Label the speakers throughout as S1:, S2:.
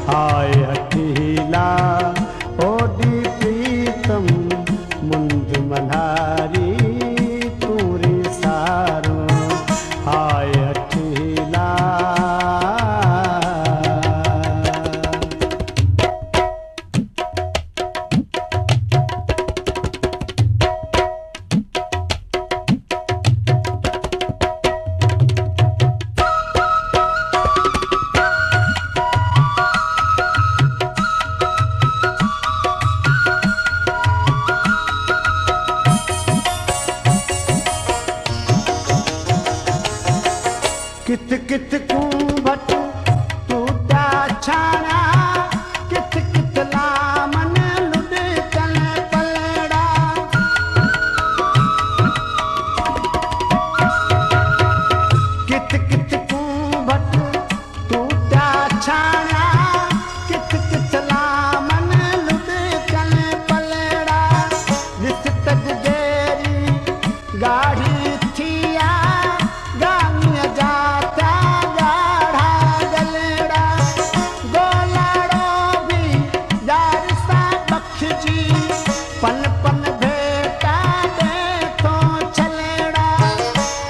S1: हाय हठीला OD प्रीतम मुंज मल्हारी तूरी सारो हाय हठीला। किथ किथ कुंभट टूटा छाना किथ किथ लामन लुढ़कन पलड़ा। किथ किथ कुंभट टूटा छाना किथ किथ लामन लुढ़कन पलड़ा। रिस तज गेरी गाढ़ी थिया गामिया जाता गाढ़ा गलड़ा। गोलाड़ो भी यार सा बख्श जी पन पन भेटा दे तो छलेड़ा।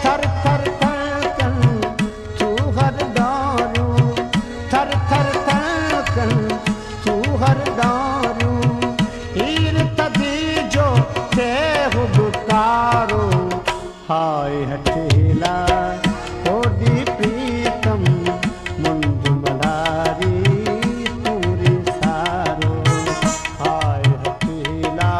S1: थर थर थर कन तू हर दौरू थर थर थर कन तू हर दौरू। हीर तभी जो थे हुबकारो हाय हठीला ओडी प्रीतम मुंज मल्हारी तूरी सारो हाय हठीला।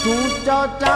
S1: तू चौचा